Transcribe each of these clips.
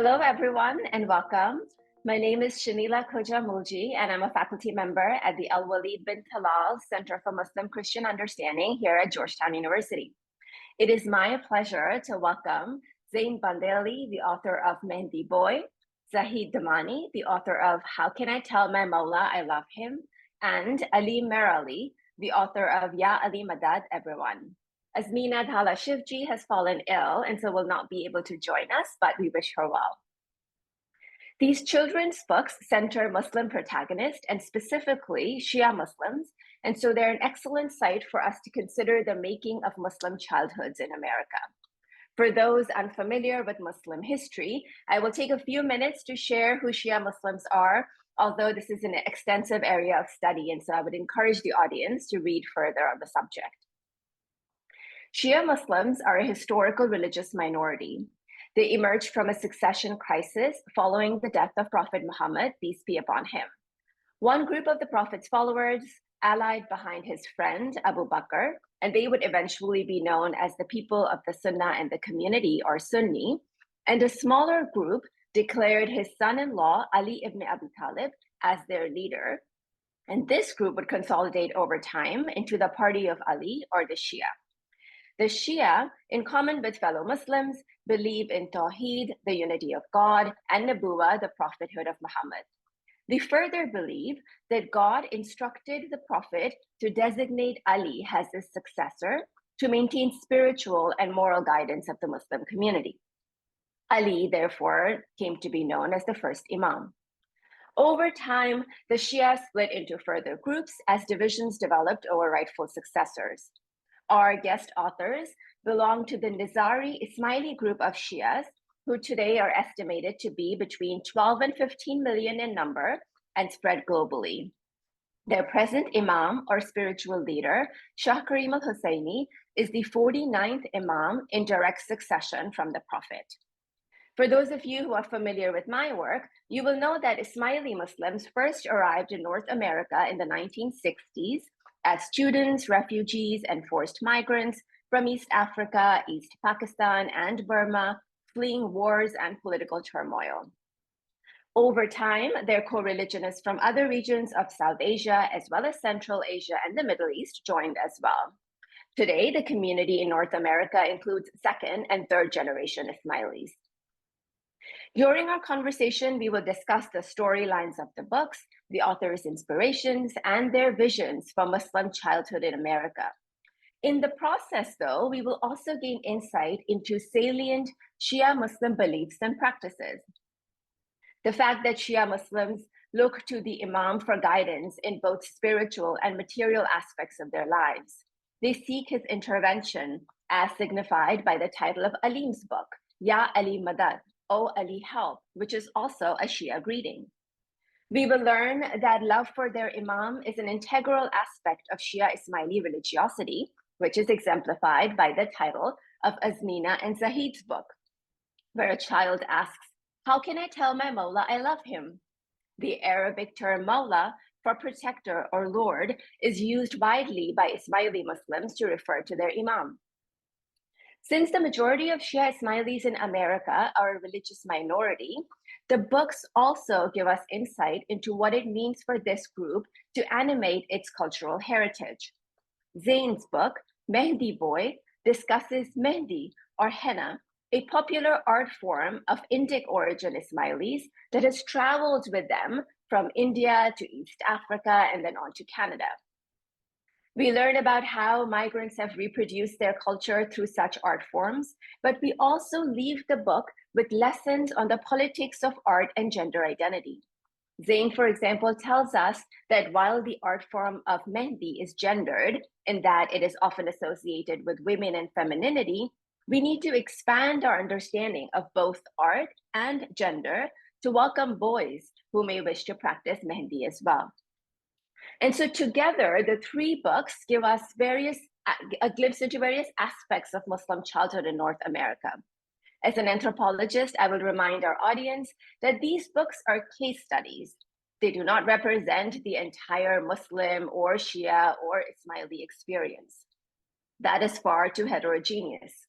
Hello, everyone, and welcome. My name is Shanila Khoja Mulji, and I'm a faculty member at the Al Walid bin Talal Center for Muslim Christian Understanding here at Georgetown University. It is my pleasure to welcome Zain Bandali, the author of Mehndi Boy, Zaheed Damani, the author of How Can I Tell My Mawla I Love Him, and Alim M, the author of Ya Ali Madad Everyone. Azmina Dhalla-Shivji has fallen ill and so will not be able to join us, but we wish her well. These children's books center Muslim protagonists and specifically Shia Muslims, and so they're an excellent site for us to consider the making of Muslim childhoods in America. For those unfamiliar with Muslim history, I will take a few minutes to share who Shia Muslims are, although this is an extensive area of study, and so I would encourage the audience to read further on the subject. Shia Muslims are a historical religious minority. They emerged from a succession crisis following the death of Prophet Muhammad, peace be upon him. One group of the Prophet's followers allied behind his friend Abu Bakr, and they would eventually be known as the people of the Sunnah and the community, or Sunni, and a smaller group declared his son-in-law, Ali ibn Abi Talib, as their leader. And this group would consolidate over time into the party of Ali, or the Shia. The Shia, in common with fellow Muslims, believe in Tawheed, the unity of God, and Nubuwah, the prophethood of Muhammad. They further believe that God instructed the Prophet to designate Ali as his successor to maintain spiritual and moral guidance of the Muslim community. Ali, therefore, came to be known as the first Imam. Over time, the Shia split into further groups as divisions developed over rightful successors. Our guest authors belong to the Nizari Ismaili group of Shias, who today are estimated to be between 12 and 15 million in number and spread globally. Their present Imam, or spiritual leader, Shah Karim al-Husseini, is the 49th Imam in direct succession from the Prophet. For those of you who are familiar with my work, you will know that Ismaili Muslims first arrived in North America in the 1960s as students, refugees, and forced migrants from East Africa, East Pakistan, and Burma, fleeing wars and political turmoil. Over time, their co-religionists from other regions of South Asia, as well as Central Asia and the Middle East, joined as well. Today, the community in North America includes second and third generation Ismailis. During our conversation, we will discuss the storylines of the books, the authors' inspirations, and their visions for Muslim childhood in America. In the process, though, we will also gain insight into salient Shia Muslim beliefs and practices. The fact that Shia Muslims look to the Imam for guidance in both spiritual and material aspects of their lives. They seek his intervention, as signified by the title of Alim's book, Ya Ali Madad, O Ali Help, which is also a Shia greeting. We will learn that love for their Imam is an integral aspect of Shia Ismaili religiosity, which is exemplified by the title of Azmina and Zaheed's book, where a child asks, "How can I tell my Mawla I love him?" The Arabic term Mawla for protector or lord is used widely by Ismaili Muslims to refer to their Imam. Since the majority of Shia Ismailis in America are a religious minority, the books also give us insight into what it means for this group to animate its cultural heritage. Zain's book, Mehndi Boy, discusses Mehndi, or henna, a popular art form of Indic origin Ismailis that has traveled with them from India to East Africa and then on to Canada. We learn about how migrants have reproduced their culture through such art forms, but we also leave the book with lessons on the politics of art and gender identity. Zain, for example, tells us that while the art form of Mehndi is gendered, in that it is often associated with women and femininity, we need to expand our understanding of both art and gender to welcome boys who may wish to practice Mehndi as well. And so together, the three books give us a glimpse into various aspects of Muslim childhood in North America. As an anthropologist, I will remind our audience that these books are case studies. They do not represent the entire Muslim or Shia or Ismaili experience. That is far too heterogeneous.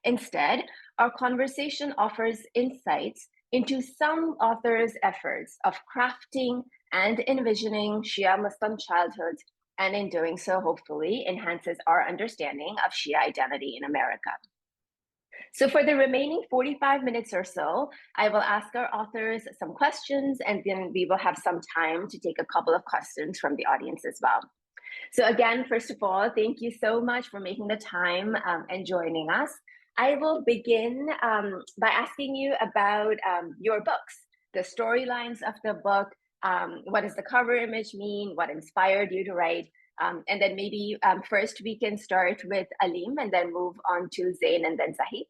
Instead, our conversation offers insights into some authors' efforts of crafting and envisioning Shia Muslim childhood, and in doing so, hopefully, enhances our understanding of Shia identity in America. So for the remaining 45 minutes or so, I will ask our authors some questions, and then we will have some time to take a couple of questions from the audience as well. So again, first of all, thank you so much for making the time and joining us. I will begin by asking you about your books, the storylines of the book, what does the cover image mean, what inspired you to write, and then maybe first we can start with Alim and then move on to Zain and then Zaheed.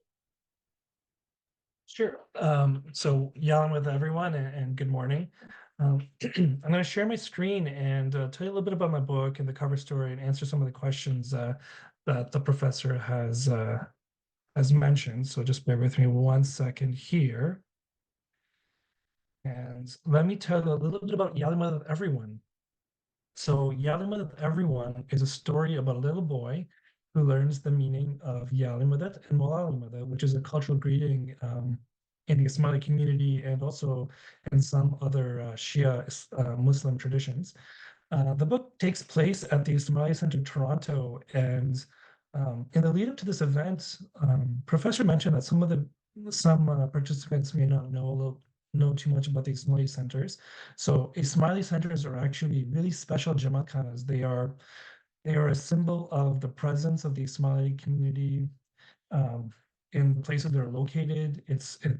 Sure. So Alim with everyone, and good morning. I'm going to share my screen and tell you a little bit about my book and the cover story, and answer some of the questions that the professor has mentioned. So just bear with me 1 second here, and let me tell you a little bit about Ali Madad Everyone. So Ali Madad Everyone is a story about a little boy who learns the meaning of Ali Madad and Mawla Madad, which is a cultural greeting in the Ismaili community and also in some other Shia Muslim traditions. The book takes place at the Ismaili Center Toronto, and in the lead up to this event, Professor mentioned that some participants may not know too much about the Ismaili centers. So Ismaili centers are actually really special Jamaat khanas. They are a symbol of the presence of the Ismaili community in the places they're located.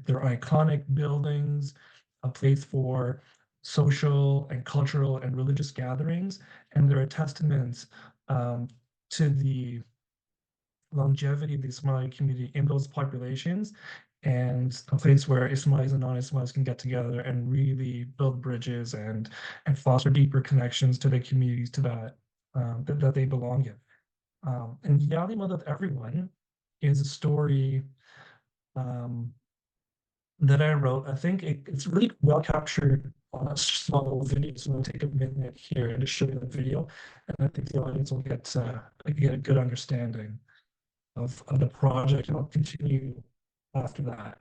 They're iconic buildings, a place for social and cultural and religious gatherings, and they're a testament to the longevity of the Ismaili community in those populations, and a place where Ismailis and non-Ismailis can get together and really build bridges and foster deeper connections to the communities that they belong in. And Ali Madad Everyone is a story that I wrote. I think it's really well captured on a small video, so I'll take a minute here to show you the video, and I think the audience will get a good understanding of the project, and I'll continue after that.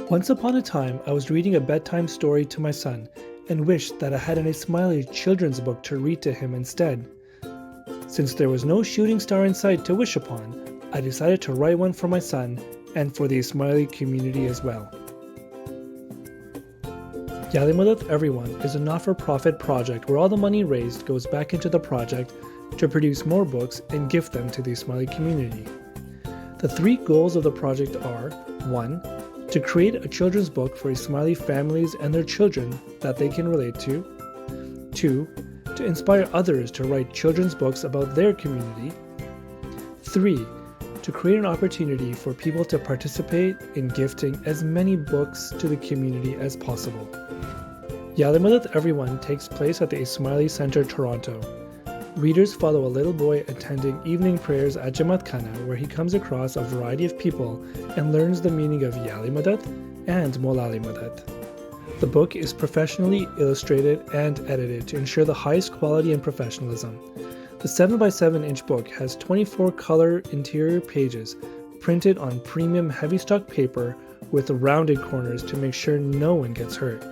Once upon a time, I was reading a bedtime story to my son and wished that I had an Ismaili children's book to read to him instead. Since there was no shooting star in sight to wish upon, I decided to write one for my son and for the Ismaili community as well. Ali Madad Everyone is a not-for-profit project where all the money raised goes back into the project to produce more books and gift them to the Ismaili community. The 3 goals of the project are: 1. To create a children's book for Ismaili families and their children that they can relate to. 2. To inspire others to write children's books about their community. 3. To create an opportunity for people to participate in gifting as many books to the community as possible. Ali Madad Everyone takes place at the Ismaili Center, Toronto. Readers follow a little boy attending evening prayers at Jamaat Khana, where he comes across a variety of people and learns the meaning of Ali Madad and Mawla Madad. The book is professionally illustrated and edited to ensure the highest quality and professionalism. The 7x7-inch book has 24 color interior pages printed on premium heavy stock paper with rounded corners to make sure no one gets hurt.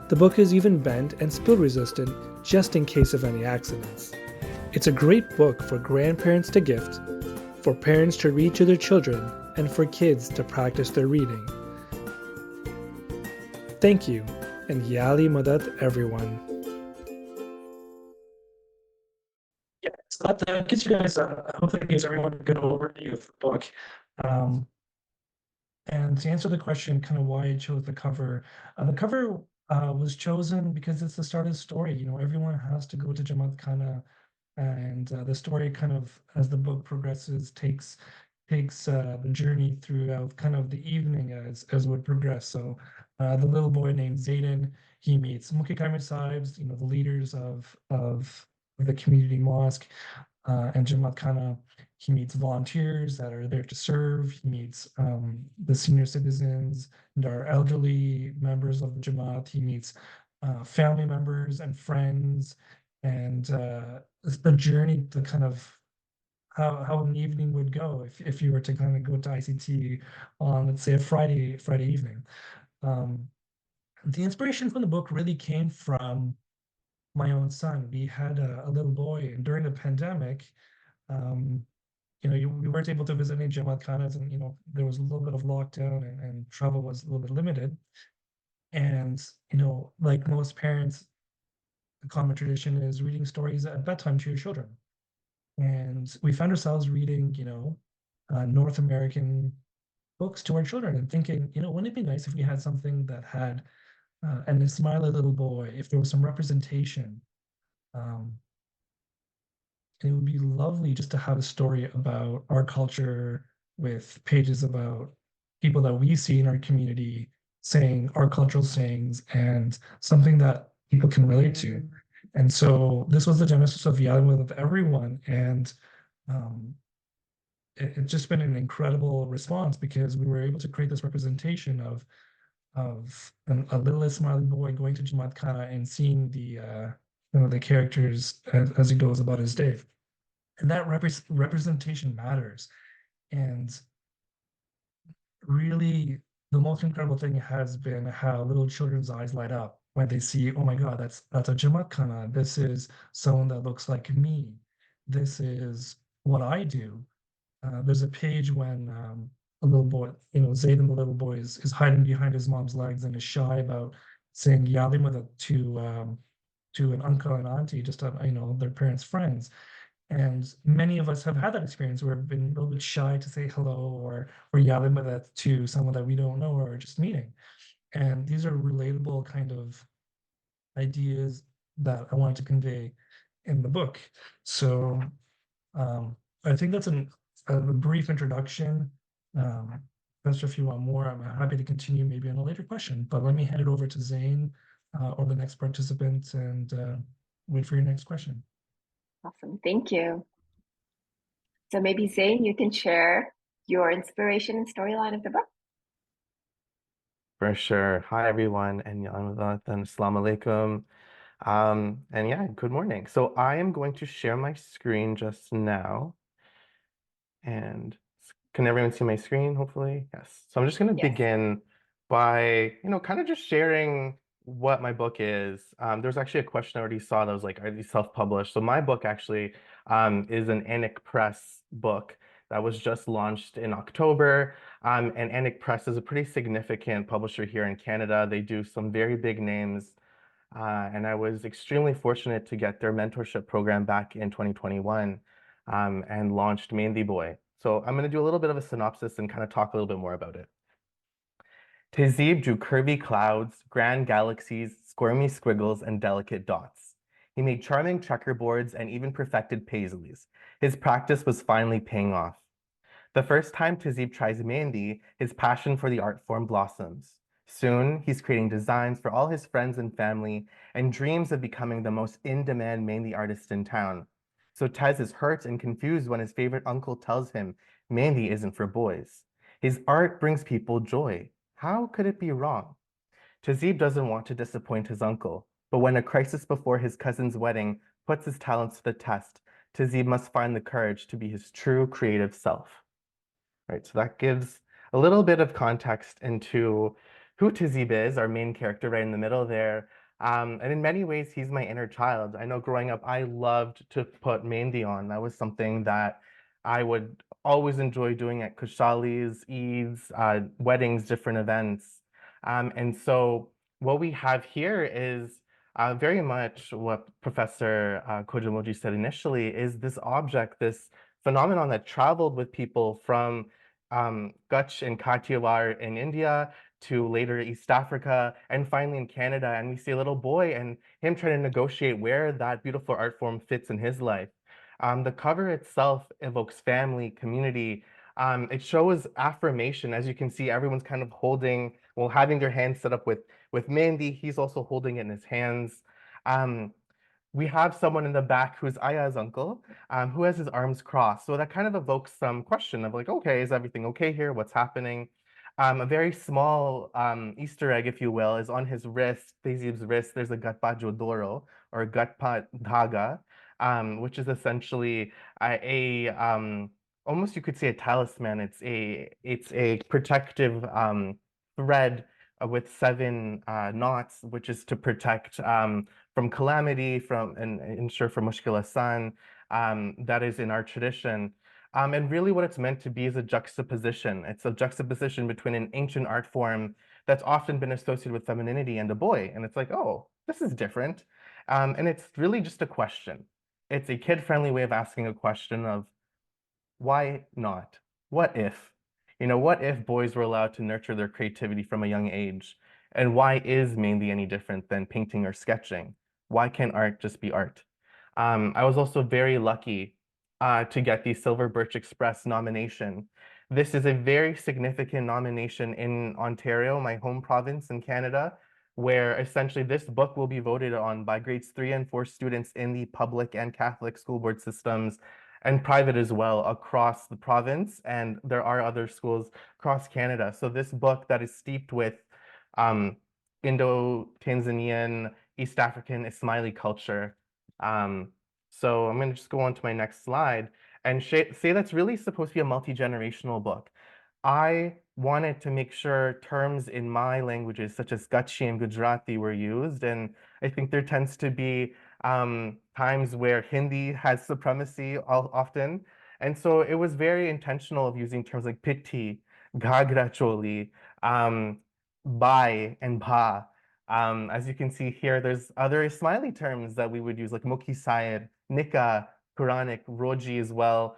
The book is even bent and spill resistant just in case of any accidents. It's a great book for grandparents to gift, for parents to read to their children, and for kids to practice their reading. Thank you, and Ali Madad Everyone. Yeah, so that gives you guys, hopefully gives everyone a good overview of the book. And to answer the question, kind of why I chose the cover was chosen because it's the start of the story. You know, everyone has to go to Jamaat Khana, and the story kind of, as the book progresses, takes the journey throughout kind of the evening as would progress. So the little boy named Zain, he meets Mukhtar Sahibs, you know, the leaders of the community mosque and Jamaat Khana. He meets volunteers that are there to serve. He meets the senior citizens and our elderly members of the Jamaat. He meets family members and friends, and it's the journey to kind of how an evening would go if you were to kind of go to ICT on, let's say, a Friday evening. The inspiration from the book really came from my own son. We had a little boy, and during the pandemic, um, we weren't able to visit any Jamaat khanas, and there was a little bit of lockdown, and travel was a little bit limited. And like most parents, the common tradition is reading stories at bedtime to your children. And we found ourselves reading, North American books to our children and thinking, wouldn't it be nice if we had something that had an Ismaili little boy, if there was some representation. Um, and it would be lovely just to have a story about our culture with pages about people that we see in our community saying our cultural sayings and something that people can relate to. And so this was the genesis of Yada with Everyone. And it's just been an incredible response because we were able to create this representation of a little Ismaili boy going to Jamaat Khana and seeing the characters as he goes about his day. And that representation matters. And really, the most incredible thing has been how little children's eyes light up when they see, oh my God, that's a Jamaat Khana. This is someone that looks like me. This is what I do. There's a page when a little boy, Zaid, the little boy, is hiding behind his mom's legs and is shy about saying Yalimada to an uncle and auntie, just their parents' friends. And many of us have had that experience where we've been a little bit shy to say hello or Yalimada to someone that we don't know or just meeting. And these are relatable kind of ideas that I wanted to convey in the book. So I think that's a brief introduction. Pastor, if you want more, I'm happy to continue maybe on a later question, but let me hand it over to Zain or the next participant and wait for your next question. Awesome, thank you. So maybe Zain, you can share your inspiration and storyline of the book. For sure. Hi, everyone, and assalamu alaikum. And yeah, good morning. So I am going to share my screen just now. And can everyone see my screen, hopefully? Yes. So I'm just going to begin by, kind of just sharing what my book is. There's actually a question I already saw that was like, are these self-published? So my book actually is an Anik Press book that was just launched in October. And Anik Press is a pretty significant publisher here in Canada. They do some very big names. And I was extremely fortunate to get their mentorship program back in 2021 and launched Mehndi Boy. So I'm going to do a little bit of a synopsis and kind of talk a little bit more about it. Tehzeeb drew curvy clouds, grand galaxies, squirmy squiggles, and delicate dots. He made charming checkerboards and even perfected paisleys. His practice was finally paying off. The first time Tehzeeb tries Mehndi, his passion for the art form blossoms. Soon, he's creating designs for all his friends and family and dreams of becoming the most in-demand Mehndi artist in town. So Tez is hurt and confused when his favorite uncle tells him Mehndi isn't for boys. His art brings people joy. How could it be wrong? Tehzeeb doesn't want to disappoint his uncle, but when a crisis before his cousin's wedding puts his talents to the test, Tehzeeb must find the courage to be his true creative self. Right, so that gives a little bit of context into who Tehzeeb is, our main character right in the middle there. And in many ways, he's my inner child. I know growing up, I loved to put Mehndi on. That was something that I would always enjoy doing at Kushalis, Eids, weddings, different events. And so what we have here is very much what Professor Kojamoji said initially, is this object, this phenomenon that traveled with people from Kutch and Kathiawar in India to later East Africa and finally in Canada. And we see a little boy and him trying to negotiate where that beautiful art form fits in his life. The cover itself evokes family, community. It shows affirmation. As you can see, everyone's kind of holding, well, having their hands set up with Mehndi. He's also holding it in his hands. We have someone in the back who's Aya's uncle, who has his arms crossed. So that kind of evokes some question of like, okay, is everything okay here? What's happening? A very small Easter egg, if you will, is on his wrist, Tehzeeb's wrist. There's a gatpa jodoro or gatpa dhaga. which is essentially almost you could say a talisman. It's a protective thread with 7 knots, which is to protect from calamity, and ensure for mushkila san. That is in our tradition. And really what it's meant to be is a juxtaposition. It's a juxtaposition between an ancient art form that's often been associated with femininity and a boy. And it's like, oh, this is different. And it's really just a question. It's a kid-friendly way of asking a question of, why not? What if? What if boys were allowed to nurture their creativity from a young age? And why is Mehndi any different than painting or sketching? Why can't art just be art? I was also very lucky to get the Silver Birch Express nomination. This is a very significant nomination in Ontario, my home province in Canada, where essentially this book will be voted on by grades 3 and 4 students in the public and Catholic school board systems and private as well across the province. And there are other schools across Canada. So this book that is steeped with Indo-Tanzanian, East African, Ismaili culture. So I'm going to just go on to my next slide and say that's really supposed to be a multi-generational book. I wanted to make sure terms in my languages, such as Kutchi and Gujarati, were used. And I think there tends to be times where Hindi has supremacy often. And so it was very intentional of using terms like pitti, ghagra choli, bai, and bha. As you can see here, there's other Ismaili terms that we would use, like mukhi sair, nikah, Quranic, roji as well.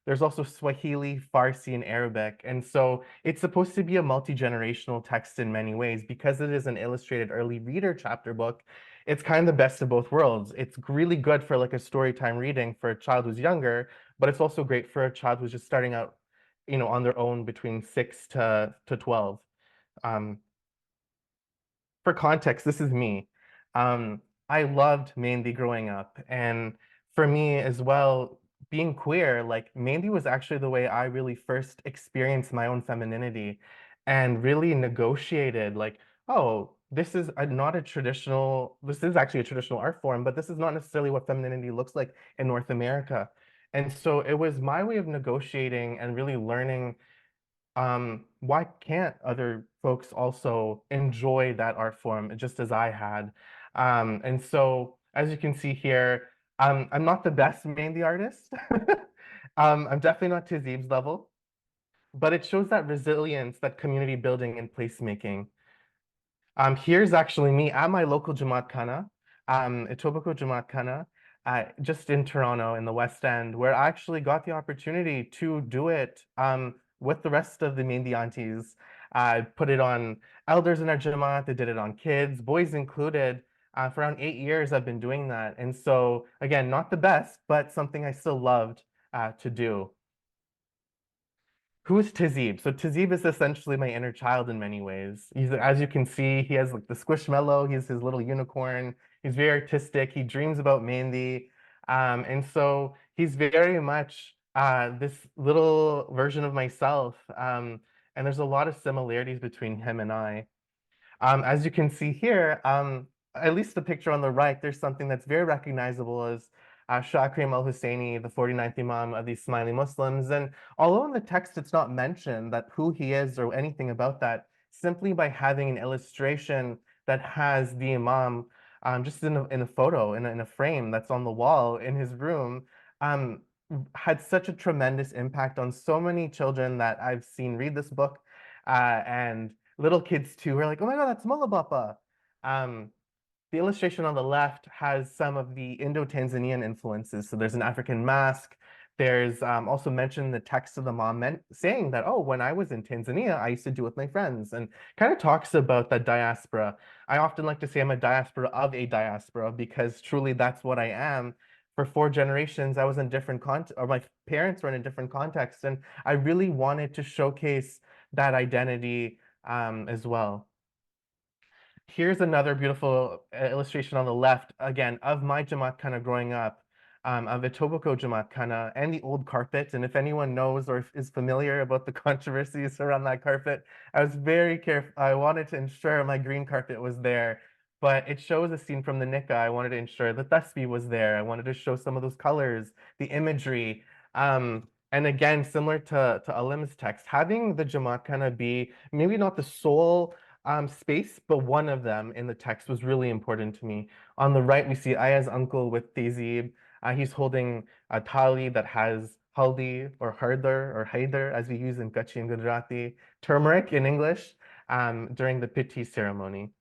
There's also Swahili, Farsi, and Arabic. And so it's supposed to be a multi-generational text in many ways. Because it is an illustrated early reader chapter book, it's kind of the best of both worlds. It's really good for like a story time reading for a child who's younger, but it's also great for a child who's just starting out, on their own between 6 to 12. For context, this is me. I loved Mehndi growing up. And for me as well, being queer, like Mehndi was actually the way I really first experienced my own femininity and really negotiated like, oh, this is actually a traditional art form, but this is not necessarily what femininity looks like in North America. And so it was my way of negotiating and really learning why can't other folks also enjoy that art form just as I had? And so, as you can see here, I'm not the best Mehndi artist. I'm definitely not Tazib's level, but it shows that resilience, that community building and placemaking. Here's actually me at my local Jamaat Khana, Etobicoke Jamaat Khana, just in Toronto in the West End, where I actually got the opportunity to do it with the rest of the Mehndi aunties. I put it on elders in our Jamaat, they did it on kids, boys included. For around 8 years, I've been doing that. And so, again, not the best, but something I still loved to do. Who is Tazib? So Tazib is essentially my inner child in many ways. As you can see, he has like the squishmallow. He's his little unicorn. He's very artistic. He dreams about Mehndi. And so he's very much this little version of myself. And there's a lot of similarities between him and I. As you can see here, at least the picture on the right, there's something that's very recognizable as Shah al-Husseini, the 49th Imam of the Ismaili Muslims. And although in the text it's not mentioned that who he is or anything about that, simply by having an illustration that has the Imam just in a photo, in a frame that's on the wall in his room, had such a tremendous impact on so many children that I've seen read this book and little kids too who are like, oh my God, that's Mawla Bappa. The illustration on the left has some of the Indo-Tanzanian influences. So there's an African mask. There's also mentioned the text of the mom saying that, oh, when I was in Tanzania, I used to do it with my friends, and kind of talks about that diaspora. I often like to say I'm a diaspora of a diaspora because truly that's what I am. For 4 generations, I was in different or my parents were in a different context, and I really wanted to showcase that identity as well. Here's another beautiful illustration on the left, again, of my Jamaat Khana growing up, of Etobicoke Jamaat Khana and the old carpet. And if anyone knows or is familiar about the controversies around that carpet, I was very careful. I wanted to ensure my green carpet was there but it shows a scene from the nikah. I wanted to ensure that tasbih was there. I wanted to show some of those colors, the imagery. And again, similar to Alim's text, having the Jamaat kind of be maybe not the sole space, but one of them in the text was really important to me. On the right, we see Aya's uncle with Tezib. He's holding a thali that has haldi or hardar or haidar, as we use in Kutchi and Gujarati, turmeric in English, during the Pitti ceremony.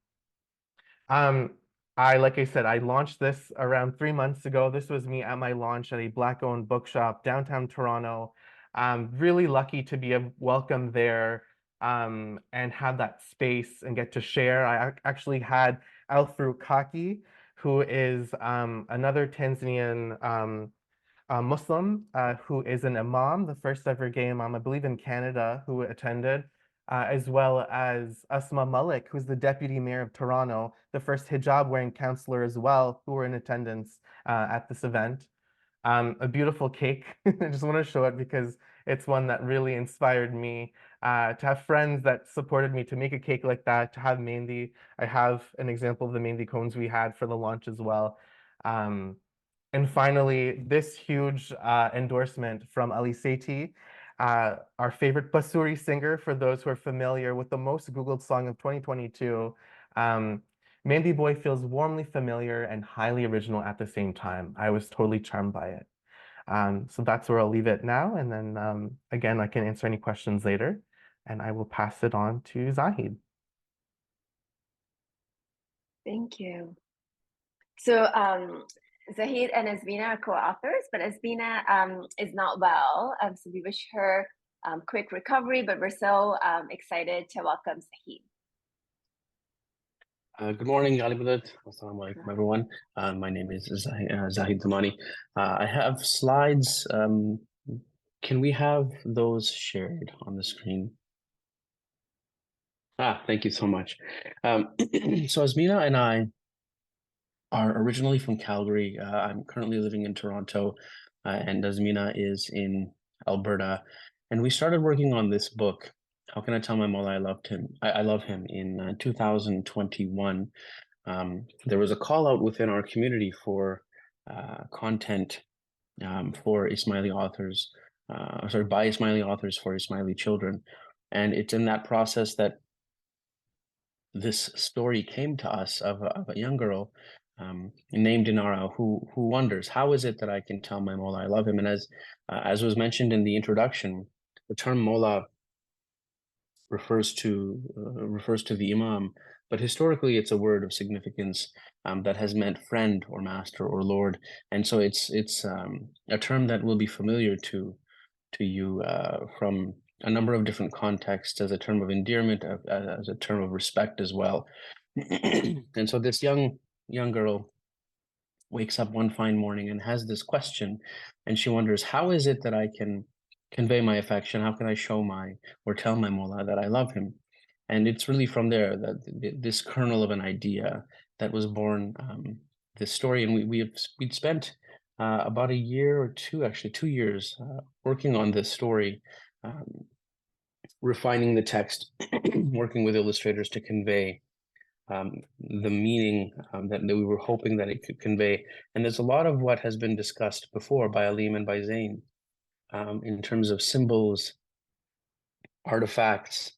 Like I said, I launched this around 3 months ago. This was me at my launch at a Black-owned bookshop downtown Toronto. Really lucky to be welcome there and have that space and get to share. I actually had Al Kaki, who is another Tanzanian Muslim who is an imam, the first ever gay imam, I believe in Canada, who attended, as well as Asma Malik, who's the deputy mayor of Toronto, the first hijab wearing counselor as well, who were in attendance at this event. A beautiful cake. I just want to show it because it's one that really inspired me to have friends that supported me to make a cake like that, to have mehndi. I have an example of the mehndi cones we had for the launch as well. And finally, this huge endorsement from Ali Sethi, our favorite Basuri singer, for those who are familiar with the most Googled song of 2022. Mehndi Boy feels warmly familiar and highly original at the same time. I was totally charmed by it. So that's where I'll leave it now. And then again, I can answer any questions later. And I will pass it on to Zaheed. Thank you. So Zaheed and Azmina are co-authors, but Azmina is not well. So we wish her quick recovery, but we're so excited to welcome Zaheed. Good morning, Ali Madad. Assalamu alaikum, everyone. My name is Zaheed Damani. I have slides. Can we have those shared on the screen? Thank you so much. So Azmina and I are originally from Calgary. I'm currently living in Toronto, and Azmina is in Alberta. And we started working on this book, How Can I Tell My Mawla I Loved Him? I Love Him, in 2021. There was a call out within our community for content for Ismaili authors, by Ismaili authors for Ismaili children. And it's in that process that this story came to us of a young girl named Inara who wonders, how is it that I can tell my Mawla I love him? And as was mentioned in the introduction, the term Mawla refers to the Imam, but historically it's a word of significance that has meant friend or master or lord, and so it's a term that will be familiar to you from a number of different contexts, as a term of endearment, as a term of respect as well. And so this young girl wakes up one fine morning and has this question, and she wonders, how is it that I can convey my affection? How can I show or tell my Mawla that I love him? And it's really from there that this kernel of an idea that was born, this story. And we'd spent about a year or two, actually 2 years, working on this story, refining the text, working with illustrators to convey the meaning that we were hoping that it could convey. And there's a lot of what has been discussed before by Alim and by Zain in terms of symbols, artifacts,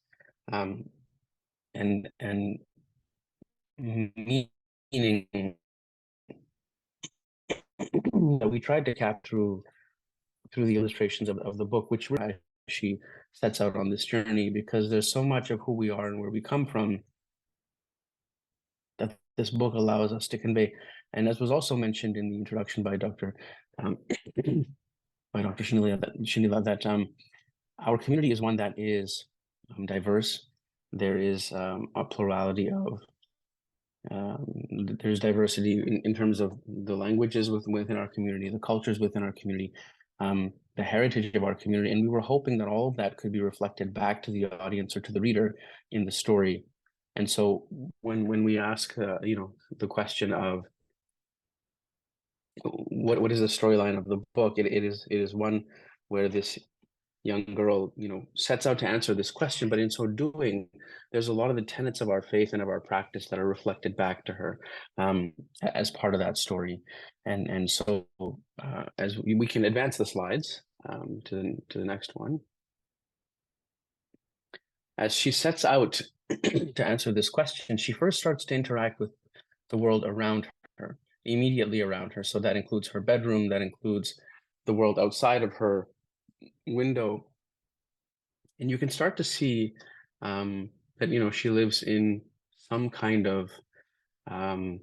and meaning that we tried to capture through the illustrations of the book, which she sets out on this journey, because there's so much of who we are and where we come from that this book allows us to convey. And as was also mentioned in the introduction by Dr. Shanila, that our community is one that is diverse. There is a plurality of there's diversity in terms of the languages within our community, the cultures within our community, the heritage of our community. And we were hoping that all of that could be reflected back to the audience or to the reader in the story. And so when we ask, the question of what is the storyline of the book, it is one where this young girl, sets out to answer this question, but in so doing, there's a lot of the tenets of our faith and of our practice that are reflected back to her as part of that story. And so as we can advance the slides to the next one. As she sets out to answer this question, she first starts to interact with the world around her, immediately around her. So that includes her bedroom, that includes the world outside of her window. And you can start to see that, she lives in some kind of, I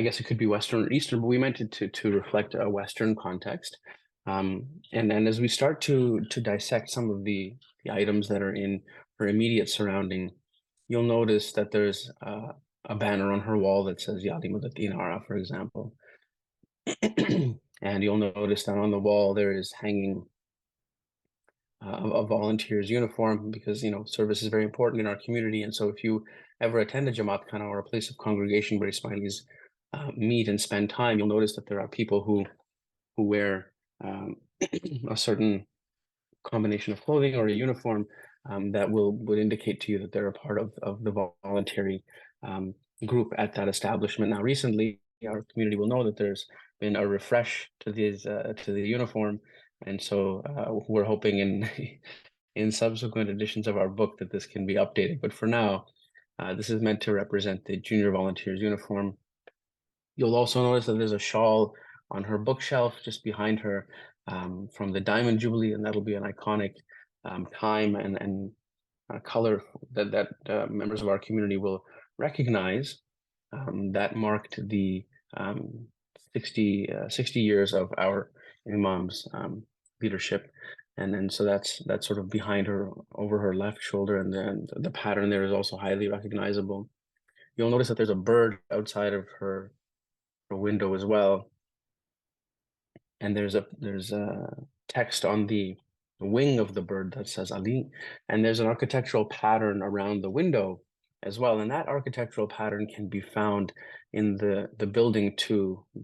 guess it could be Western or Eastern, but we meant it to reflect a Western context. And then as we start to dissect some of the items that are in her immediate surrounding, you'll notice that there's a banner on her wall that says Ya Ali Madad, for example. And you'll notice that on the wall there is hanging a volunteer's uniform, because service is very important in our community. And so if you ever attend a Jamaat Khana or a place of congregation where Ismailis meet and spend time, you'll notice that there are people who wear a certain combination of clothing or a uniform that would indicate to you that they're a part of the voluntary group at that establishment. Now, recently, our community will know that there's been a refresh to the uniform, and so we're hoping in subsequent editions of our book that this can be updated. But for now, this is meant to represent the junior volunteers uniform. You'll also notice that there's a shawl on her bookshelf just behind her from the Diamond Jubilee, and that'll be an iconic time and color that members of our community will recognize. That marked the 60 years of our Imam's leadership. And then so that's sort of behind her, over her left shoulder, and then the pattern there is also highly recognizable. You'll notice that there's a bird outside of her window as well. And there's a text on the wing of the bird that says Ali, and there's an architectural pattern around the window as well. And that architectural pattern can be found in the building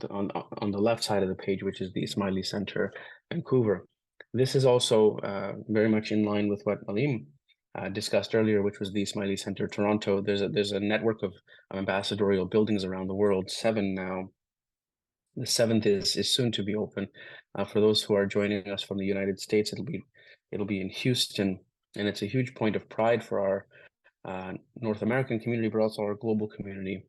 on the left side of the page, which is the Ismaili Center, Vancouver. This is also very much in line with what Alim discussed earlier, which was the Ismaili Center, Toronto. There's a network of ambassadorial buildings around the world, 7 now. The 7th is soon to be open. For those who are joining us from the United States, it'll be in Houston, and it's a huge point of pride for our North American community, but also our global community,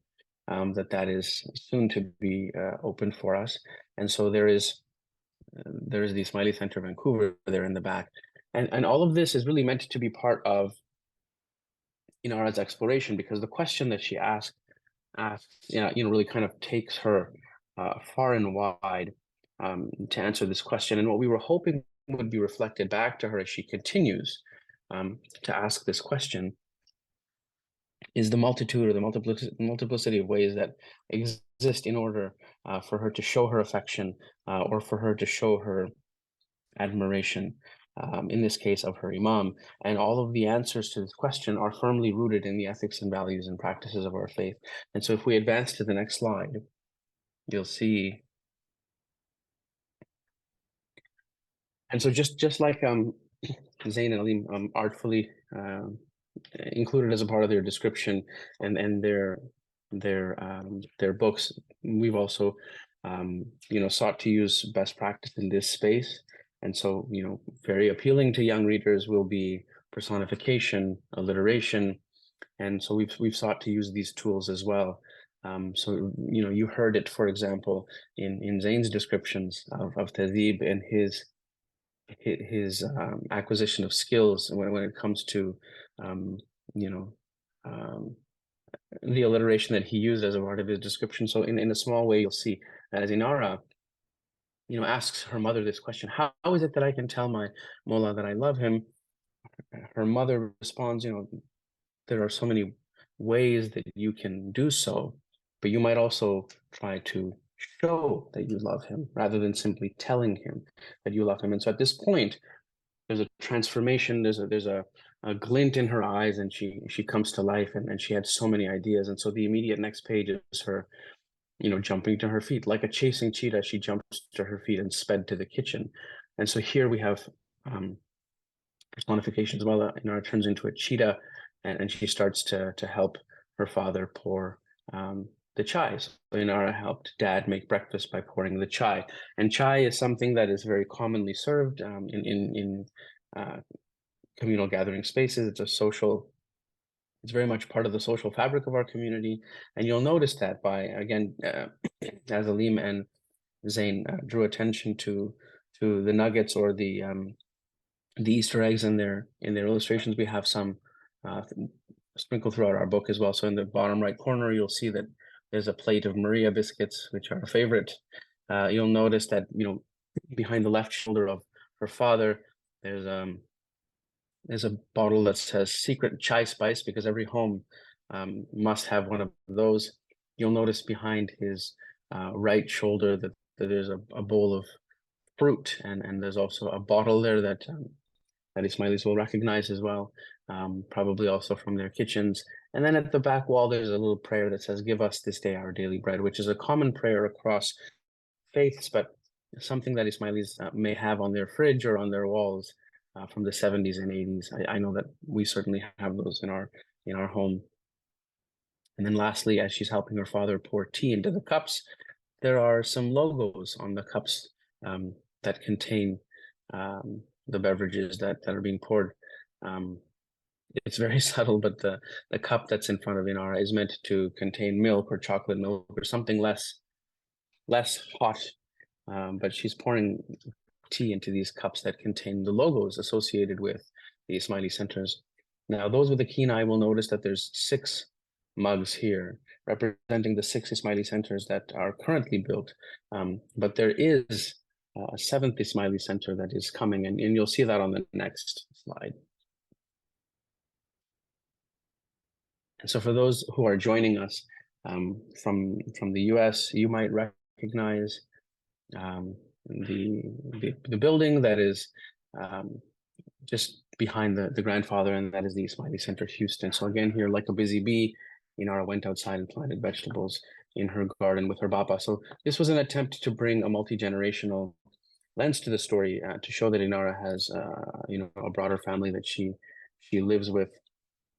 that is soon to be open for us. And so there is the Ismaili Center Vancouver there in the back, and all of this is really meant to be part of Inara's exploration, because the question that she asks, really kind of takes her far and wide to answer this question. And what we were hoping would be reflected back to her as she continues to ask this question is the multitude or the multiplicity of ways that exist in order for her to show her affection or for her to show her admiration, in this case of her Imam. And all of the answers to this question are firmly rooted in the ethics and values and practices of our faith. And so if we advance to the next slide, you'll see. And so just like Zain and Alim artfully included as a part of their description and their books, we've also sought to use best practice in this space. And so very appealing to young readers will be personification, alliteration, and so we've sought to use these tools as well. So you heard it, for example, in Zain's descriptions of Tazeeb and his acquisition of skills when it comes to the alliteration that he used as a part of his description. So in a small way, you'll see as Inara asks her mother this question: how is it that I can tell my Mawla that I love him? Her mother responds, there are so many ways that you can do so, but you might also try to show that you love him rather than simply telling him that you love him. And so at this point, there's a transformation, there's a glint in her eyes, and she comes to life, and she had so many ideas. And so the immediate next page is her jumping to her feet like a chasing cheetah. She jumps to her feet and sped to the kitchen. And so here we have personifications. Mawla turns into a cheetah, and she starts to help her father pour the chai. So Inara helped Dad make breakfast by pouring the chai, and chai is something that is very commonly served in communal gathering spaces. It's very much part of the social fabric of our community, and you'll notice that by again, as Alim and Zain drew attention to the nuggets or the Easter eggs in their illustrations. We have some sprinkled throughout our book as well. So in the bottom right corner, you'll see that there's a plate of Maria biscuits, which are a favorite. You'll notice that behind the left shoulder of her father, there's a bottle that says secret chai spice, because every home must have one of those. You'll notice behind his right shoulder that there's a bowl of fruit, and there's also a bottle there that Ismailis will recognize as well, probably also from their kitchens. And then at the back wall, there's a little prayer that says, "Give us this day our daily bread," which is a common prayer across faiths, but something that Ismailis may have on their fridge or on their walls from the 70s and 80s. I know that we certainly have those in our home. And then lastly, as she's helping her father pour tea into the cups, there are some logos on the cups that contain the beverages that are being poured. It's very subtle, but the cup that's in front of Inara is meant to contain milk or chocolate milk or something less hot. But she's pouring tea into these cups that contain the logos associated with the Ismaili centers. Now, those with a keen eye will notice that there's 6 mugs here representing the 6 Ismaili centers that are currently built. But there is a 7th Ismaili center that is coming, and you'll see that on the next slide. And so for those who are joining us from the US, you might recognize the building that is just behind the grandfather, and that is the Ismaili Center Houston. So again, here, like a busy bee, Inara went outside and planted vegetables in her garden with her baba. So this was an attempt to bring a multi-generational lens to the story, to show that Inara has a broader family that she lives with.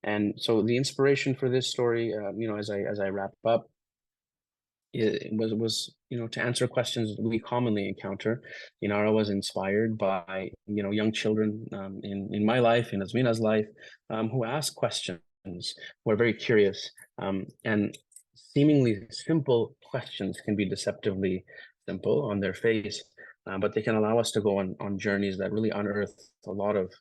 And so the inspiration for this story, as I wrap up, it was to answer questions we commonly encounter. Inara was inspired by young children in my life, in Azmina's life, who ask questions, who are very curious, and seemingly simple questions can be deceptively simple on their face, but they can allow us to go on journeys that really unearth a lot of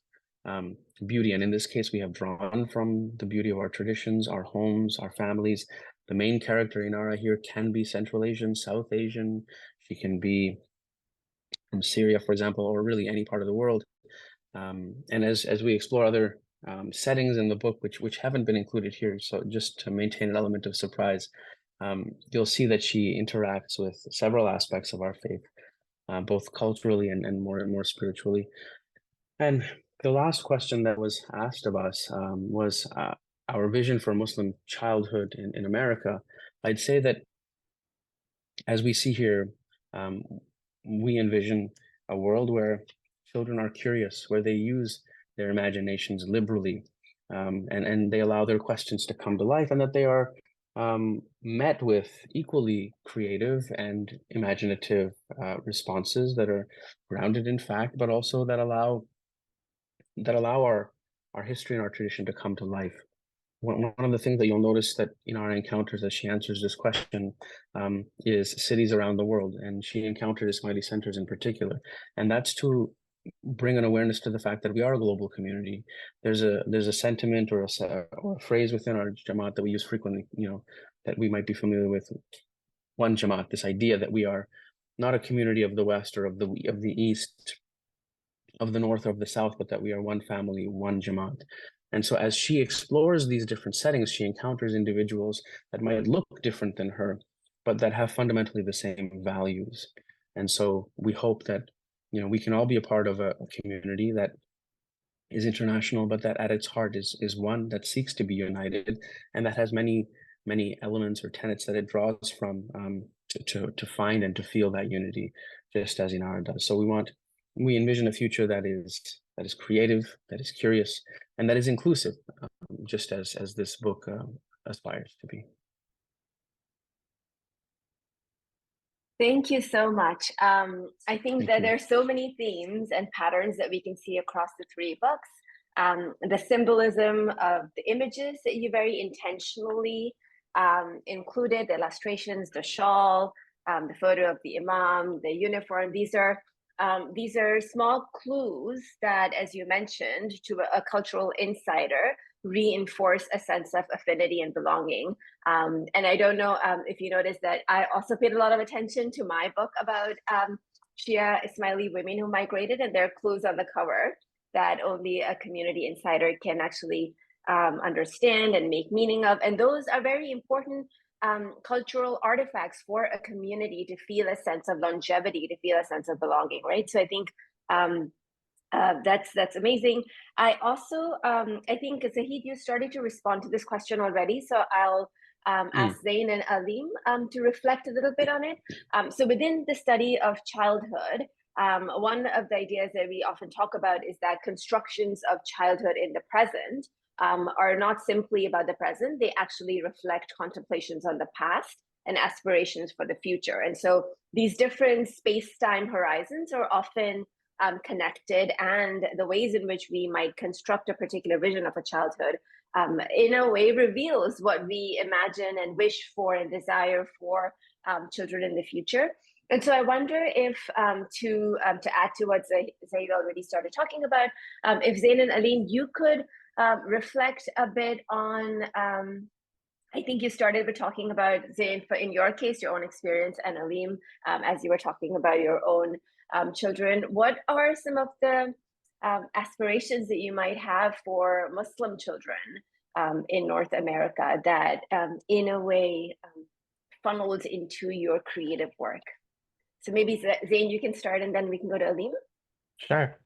beauty. And in this case, we have drawn from the beauty of our traditions, our homes, our families. The main character, Inara, here can be Central Asian, South Asian. She can be from Syria, for example, or really any part of the world. And as we explore other settings in the book, which haven't been included here, so just to maintain an element of surprise, you'll see that she interacts with several aspects of our faith, both culturally and more spiritually. And the last question that was asked of us was our vision for Muslim childhood in America. I'd say that as we see here, we envision a world where children are curious, where they use their imaginations liberally, and they allow their questions to come to life, and that they are met with equally creative and imaginative responses that are grounded in fact, but also that allow our history and our tradition to come to life. One of the things that you'll notice that in our encounters as she answers this question is cities around the world, and she encountered Ismaili centers in particular, and that's to bring an awareness to the fact that we are a global community. There's a sentiment or a phrase within our Jamaat that we use frequently, that we might be familiar with. One Jamaat, this idea that we are not a community of the West or of the East, of the North or of the South, but that we are one family, one Jamaat. And so as she explores these different settings, she encounters individuals that might look different than her, but that have fundamentally the same values. And so we hope that, we can all be a part of a community that is international, but that at its heart is one that seeks to be united, and that has many, many elements or tenets that it draws from to find and to feel that unity, just as Inara does. So we want we envision a future that is creative, that is curious, and that is inclusive, just as this book aspires to be. Thank you so much. I think Thank that you. there are so many themes and patterns that we can see across the three books. The symbolism of the images that you very intentionally included, the illustrations, the shawl, the photo of the imam, the uniform. These are small clues that, as you mentioned, to a cultural insider, reinforce a sense of affinity and belonging. And I don't know if you noticed that I also paid a lot of attention to my book about Shia Ismaili women who migrated, and there are clues on the cover that only a community insider can actually understand and make meaning of. And those are very important cultural artifacts for a community to feel a sense of longevity, to feel a sense of belonging, right? So I think that's amazing. I also, I think, Zaheed, you started to respond to this question already, so I'll ask Zain and Alim to reflect a little bit on it. So within the study of childhood, one of the ideas that we often talk about is that constructions of childhood in the present are not simply about the present, they actually reflect contemplations on the past and aspirations for the future. And so these different space-time horizons are often connected, and the ways in which we might construct a particular vision of a childhood in a way reveals what we imagine and wish for and desire for children in the future. And so I wonder if to add to what Zaid already started talking about, if Zain and Alim, you could reflect a bit on, I think you started with talking about, Zain, for in your case, your own experience, and Alim, as you were talking about your own children. What are some of the aspirations that you might have for Muslim children in North America that in a way funneled into your creative work? So maybe Zain, you can start and then we can go to Alim. Sure.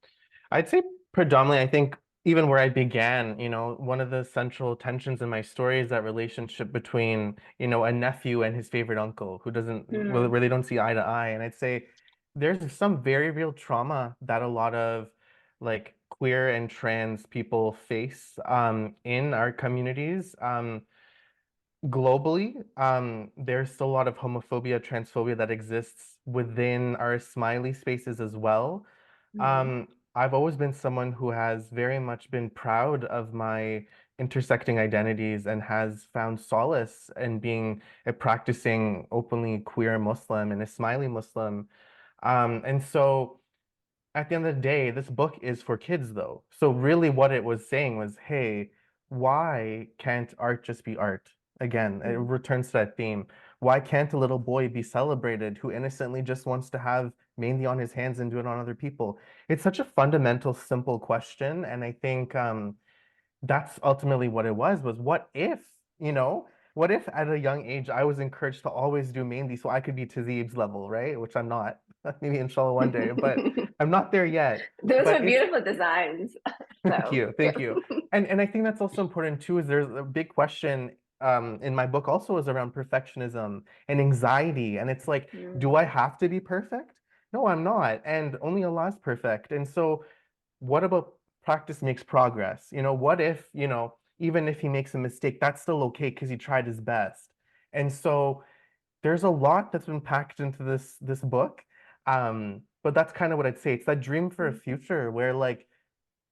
I'd say predominantly, I think even where I began, one of the central tensions in my story is that relationship between, a nephew and his favorite uncle who doesn't, where they don't see eye to eye. And I'd say there's some very real trauma that a lot of like queer and trans people face in our communities. Globally, there's still a lot of homophobia, transphobia that exists within our smiley spaces as well. I've always been someone who has very much been proud of my intersecting identities and has found solace in being a practicing openly queer Muslim and a smiley Muslim. And so at the end of the day, this book is for kids though. So really what it was saying was, hey, why can't art just be art? Again, it returns to that theme. Why can't a little boy be celebrated who innocently just wants to have Mehndi on his hands and do it on other people? It's such a fundamental, simple question. And I think that's ultimately what it was what if, what if at a young age I was encouraged to always do Mehndi so I could be Tazeeb's level, right? Which I'm not. Maybe inshallah one day, but I'm not there yet. Those But are beautiful designs. Thank you. And I think that's also important too, is there's a big question in my book also is around perfectionism and anxiety. And it's like, do I have to be perfect? No, I'm not. And only Allah is perfect. And so what about practice makes progress? What if, even if he makes a mistake, that's still okay because he tried his best. And so there's a lot that's been packed into this book. But that's kind of what I'd say. It's that dream for a future where like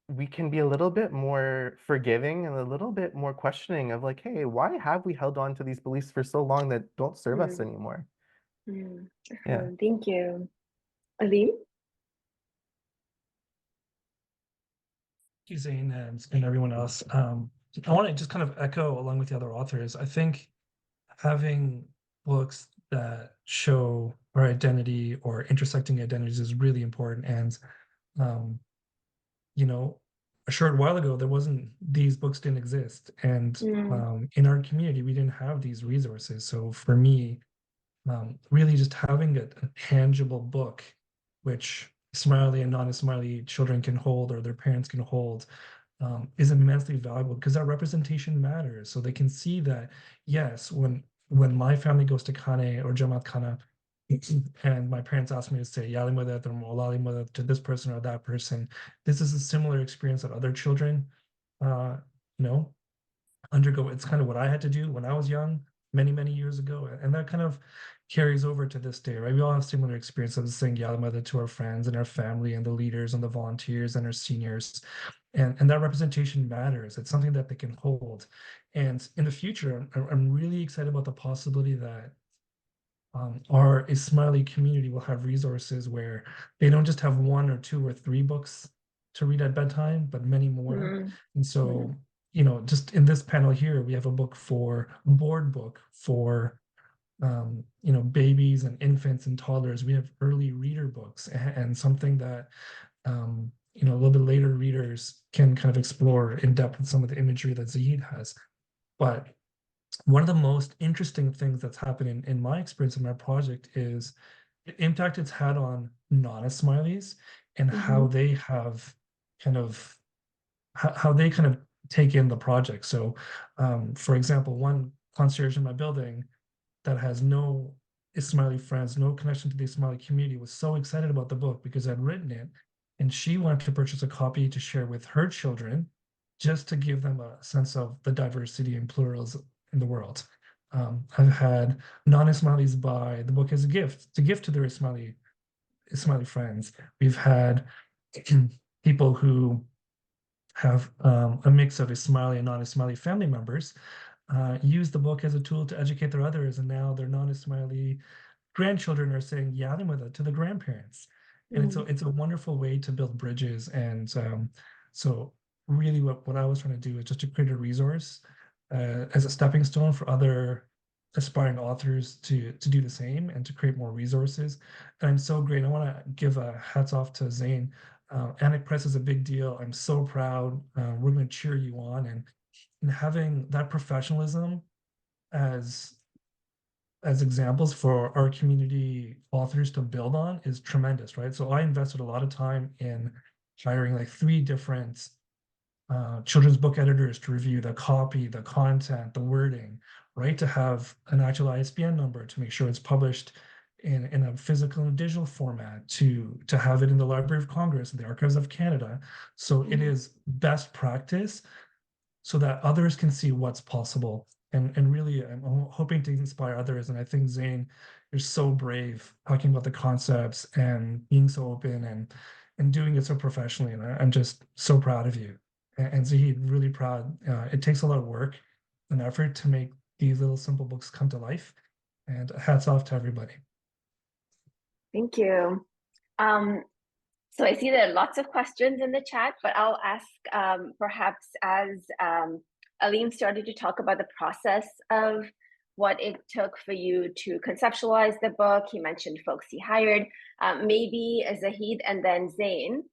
we can be a little bit more forgiving and a little bit more questioning of like, hey, why have we held on to these beliefs for so long that don't serve us anymore? Yeah. Thank you. Alim? Thank you, Zain, and everyone else. I want to just kind of echo along with the other authors. I think having books that show our identity or intersecting identities is really important. And a short while ago, these books didn't exist. And in our community, we didn't have these resources. So for me, really just having a tangible book, which smiley and non-smiley children can hold or their parents can hold, is immensely valuable because that representation matters. So they can see that, yes, when my family goes to Khane or Jamaat Khana, and my parents asked me to say Ya Ali Madad or Mawla Ali Madad to this person or that person. This is a similar experience that other children, you know, undergo. It's kind of what I had to do when I was young, many years ago, and that kind of carries over to this day, right? We all have similar experiences of saying Ya Ali Madad to our friends and our family and the leaders and the volunteers and our seniors, and that representation matters. It's something that they can hold, and in the future, I'm really excited about the possibility that our Ismaili community will have resources where they don't just have 1 or 2 or 3 books to read at bedtime, but many more. Mhm. And so, you know, just in this panel here, we have a board book for, you know, babies and infants and toddlers. We have early reader books and something that, you know, a little bit later readers can kind of explore in depth with some of the imagery that Zaheed has. But one of the most interesting things that's happened in my experience in my project is the impact it's had on non-Ismailis and how they have kind of how they kind of take in the project. So, for example, one concierge in my building that has no Ismaili friends, no connection to the Ismaili community, was so excited about the book because I'd written it, and she wanted to purchase a copy to share with her children, just to give them a sense of the diversity and plurals in the world. I've had non-Ismailis buy the book as a gift to give to their Ismaili friends. We've had people who have a mix of Ismaili and non-Ismaili family members use the book as a tool to educate their others, and now their non-Ismaili grandchildren are saying Ya Ali Madad to the grandparents. And it's a wonderful way to build bridges. And so really what I was trying to do is just to create a resource as a stepping stone for other aspiring authors to do the same and to create more resources. And I'm so great. I want to give a hats off to Zain. Anik Press is a big deal. I'm so proud. We're going to cheer you on, and having that professionalism as examples for our community authors to build on is tremendous, right? So I invested a lot of time in hiring like 3 different children's book editors to review the copy, the content, the wording, right? To have an actual ISBN number to make sure it's published in a physical and digital format, to have it in the Library of Congress and the Archives of Canada. So it is best practice so that others can see what's possible. And really, I'm hoping to inspire others. And I think, Zain, you're so brave talking about the concepts and being so open and doing it so professionally. And I'm just so proud of you. And Zaheed, really proud. It takes a lot of work and effort to make these little simple books come to life. And hats off to everybody. Thank you. So I see there are lots of questions in the chat, but I'll ask perhaps as Alim started to talk about the process of what it took for you to conceptualize the book. He mentioned folks he hired, maybe Zaheed and then Zain.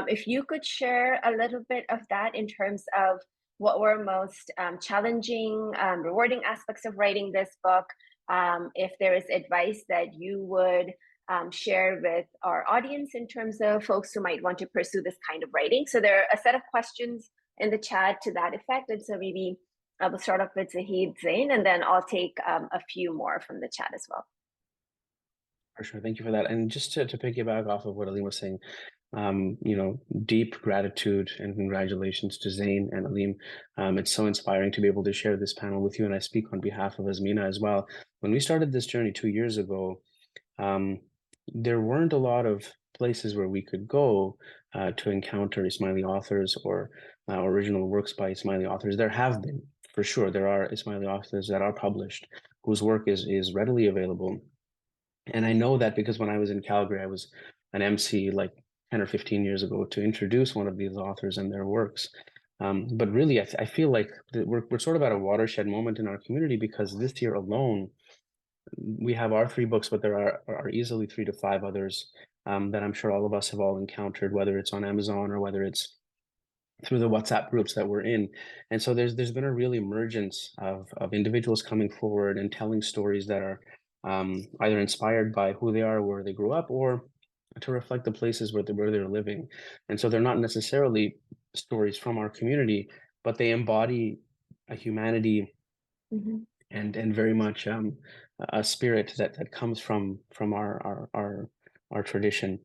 If you could share a little bit of that in terms of what were most challenging, rewarding aspects of writing this book, if there is advice that you would share with our audience in terms of folks who might want to pursue this kind of writing. So there are a set of questions in the chat to that effect. And so maybe I will start off with Zaheed, Zain, and then I'll take a few more from the chat as well. For sure. Thank you for that. And just to piggyback off of what Alim was saying, you know, deep gratitude and congratulations to Zain and Alim. It's so inspiring to be able to share this panel with you. And I speak on behalf of Azmina as well. When we started this journey 2 years ago, there weren't a lot of places where we could go to encounter Ismaili authors or original works by Ismaili authors. There have been, for sure. There are Ismaili authors that are published whose work is readily available. And I know that because when I was in Calgary, I was an MC like 10 or 15 years ago to introduce one of these authors and their works. But really, I feel like we're sort of at a watershed moment in our community, because this year alone, we have our 3 books, but there are easily 3 to 5 others that I'm sure all of us have all encountered, whether it's on Amazon or whether it's through the WhatsApp groups that we're in. And so there's been a real emergence of individuals coming forward and telling stories that are either inspired by who they are, where they grew up, or to reflect the places where they're living. And so they're not necessarily stories from our community, but they embody a humanity and very much a spirit that comes from our tradition.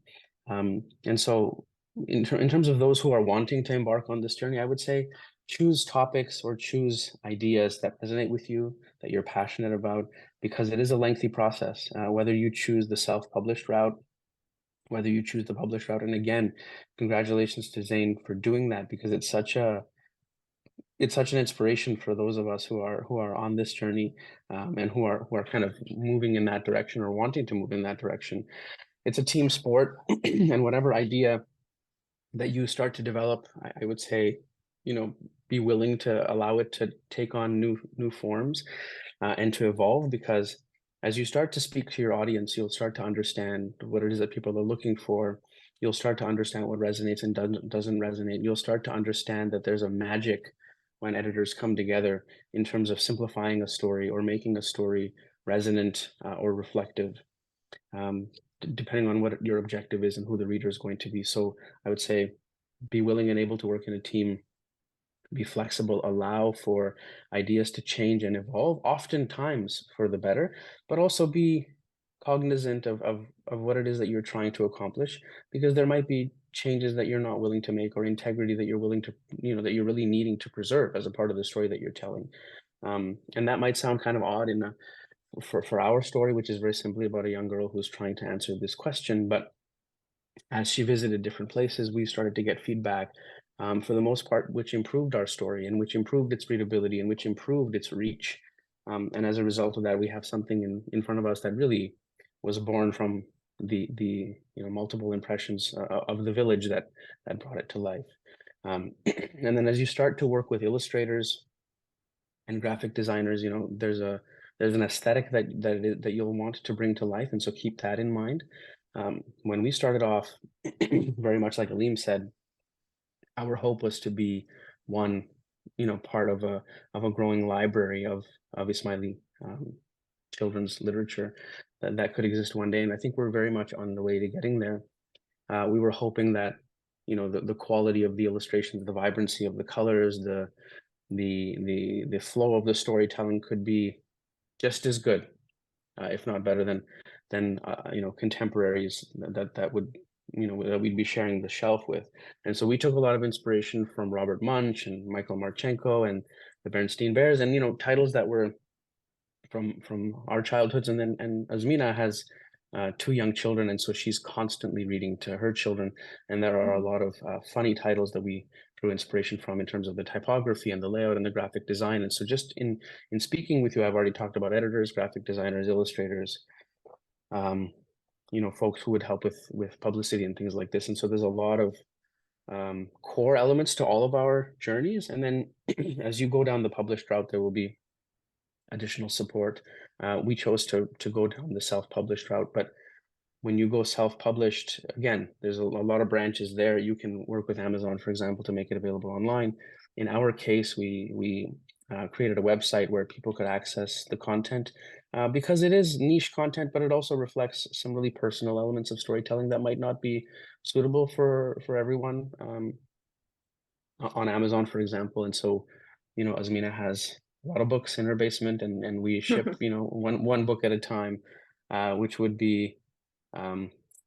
And so in terms of those who are wanting to embark on this journey, I would say choose topics or choose ideas that resonate with you, that you're passionate about, because it is a lengthy process. Whether you choose the self-published route, whether you choose the published route, and again, congratulations to Zain for doing that, because it's such an inspiration for those of us who are on this journey, and who are kind of moving in that direction or wanting to move in that direction. It's a team sport, and whatever idea that you start to develop, I would say, be willing to allow it to take on new forms, and to evolve, because as you start to speak to your audience, you'll start to understand what it is that people are looking for. You'll start to understand what resonates and doesn't resonate. You'll start to understand that there's a magic when editors come together in terms of simplifying a story or making a story resonant, or reflective, depending on what your objective is and who the reader is going to be. So I would say be willing and able to work in a team, be flexible, allow for ideas to change and evolve, oftentimes for the better, but also be cognizant of what it is that you're trying to accomplish, because there might be changes that you're not willing to make, or integrity that you're willing to, that you're really needing to preserve as a part of the story that you're telling. And that might sound kind of odd for our story, which is very simply about a young girl who's trying to answer this question. But as she visited different places, we started to get feedback, for the most part, which improved our story, and which improved its readability, and which improved its reach. And as a result of that, we have something in front of us that really was born from the multiple impressions of the village that brought it to life. And then as you start to work with illustrators and graphic designers, there's an aesthetic that you'll want to bring to life, and so keep that in mind. When we started off, very much like Alim said, our hope was to be one, part of a growing library of Ismaili children's literature that could exist one day, and I think we're very much on the way to getting there. We were hoping that the quality of the illustrations, the vibrancy of the colors, the flow of the storytelling could be just as good, if not better than contemporaries that would that we'd be sharing the shelf with. And so we took a lot of inspiration from Robert Munch and Michael Marchenko and the Bernstein Bears, and titles that were from our childhoods. And Azmina has 2 young children, and so she's constantly reading to her children, and there are a lot of funny titles that we drew inspiration from in terms of the typography and the layout and the graphic design. And so just in speaking with you, I've already talked about editors, graphic designers, illustrators, folks who would help with publicity and things like this. And so there's a lot of core elements to all of our journeys, and then as you go down the published route, there will be additional support. We chose to go down the self-published route, but when you go self-published, again, there's a lot of branches there. You can work with Amazon, for example, to make it available online. In our case, we created a website where people could access the content, because it is niche content, but it also reflects some really personal elements of storytelling that might not be suitable for everyone, on Amazon, for example. And so, Azmina has a lot of books in her basement, and we ship, one book at a time, which would be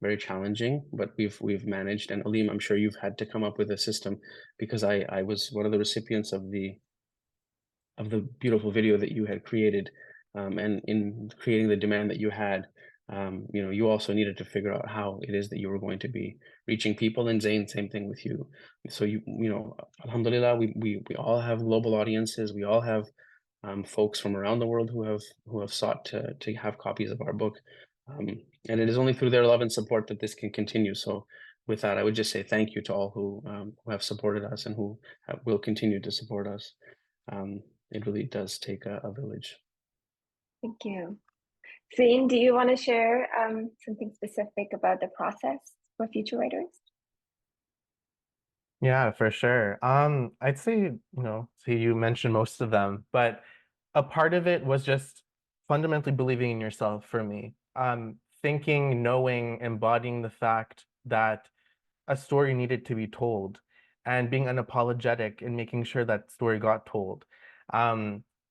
very challenging, but we've managed. And Alim, I'm sure you've had to come up with a system, because I was one of the recipients of the beautiful video that you had created, and in creating the demand that you had, you also needed to figure out how it is that you were going to be reaching people. And Zain, same thing with you. So alhamdulillah, we all have global audiences. We all have folks from around the world who have sought to have copies of our book, and it is only through their love and support that this can continue. So with that, I would just say thank you to all who have supported us and who will continue to support us. It really does take a village. Thank you. Zain, do you want to share something specific about the process for future writers? Yeah, for sure. I'd say, so you mentioned most of them, but a part of it was just fundamentally believing in yourself for me. Thinking, knowing, embodying the fact that a story needed to be told, and being unapologetic in making sure that story got told.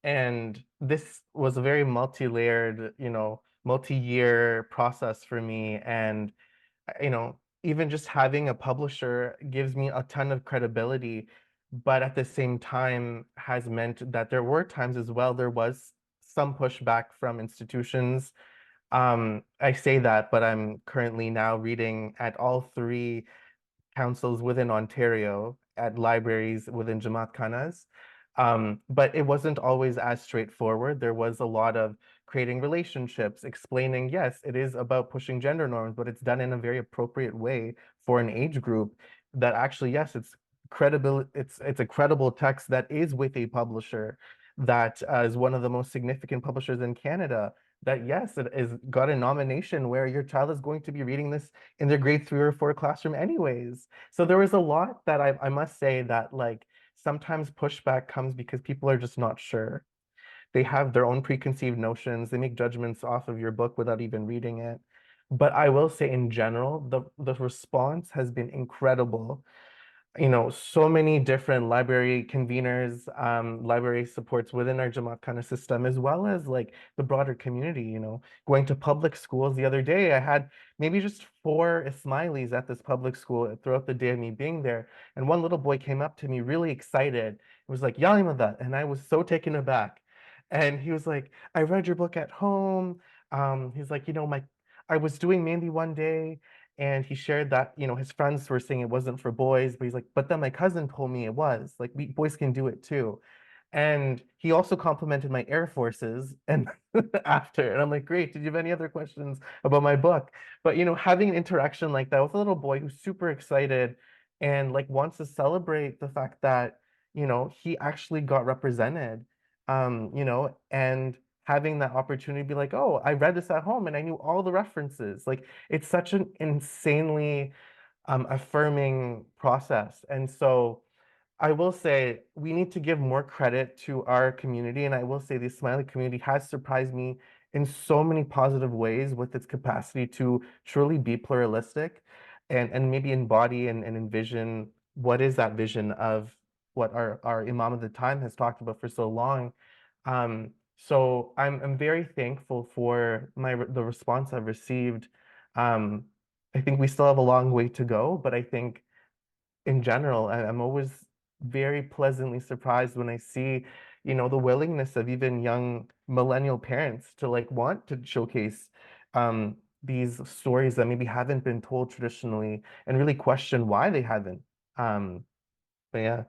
And this was a very multi-layered, multi-year process for me. And, even just having a publisher gives me a ton of credibility, but at the same time has meant that there were times as well, there was some pushback from institutions. I say that, but I'm currently now reading at all three councils within Ontario, at libraries within Jamaat Khanas. But it wasn't always as straightforward. There was a lot of creating relationships, explaining, yes, it is about pushing gender norms, but it's done in a very appropriate way for an age group that actually, yes, it's credible. It's a credible text that is with a publisher that is one of the most significant publishers in Canada. That yes, it is got a nomination where your child is going to be reading this in their grade 3 or 4 classroom anyways. So there was a lot that I must say that like sometimes pushback comes because people are just not sure. They have their own preconceived notions. They make judgments off of your book without even reading it. But I will say in general, the response has been incredible. So many different library conveners, library supports within our Jamaat kind of system, as well as like the broader community, going to public schools the other day. I had maybe just 4 Ismailis at this public school throughout the day of me being there. And one little boy came up to me really excited. It was like, "Ya Madad," and I was so taken aback. And he was like, "I read your book at home." He's like, I was doing Mehndi one day and he shared that, his friends were saying it wasn't for boys, but he's like, but then my cousin told me it was. Like, boys can do it too. And he also complimented my Air Forces and after, and I'm like, great, did you have any other questions about my book? But having an interaction like that with a little boy who's super excited and like wants to celebrate the fact that, he actually got represented, and having that opportunity to be like, oh, I read this at home and I knew all the references. Like it's such an insanely affirming process. And so I will say we need to give more credit to our community. And I will say the Somali community has surprised me in so many positive ways with its capacity to truly be pluralistic and maybe embody and envision what is that vision of what our Imam of the time has talked about for so long. So I'm very thankful for the response I've received. Um, I think we still have a long way to go, but I think in general, I'm always very pleasantly surprised when I see, the willingness of even young millennial parents to like want to showcase these stories that maybe haven't been told traditionally and really question why they haven't. But yeah.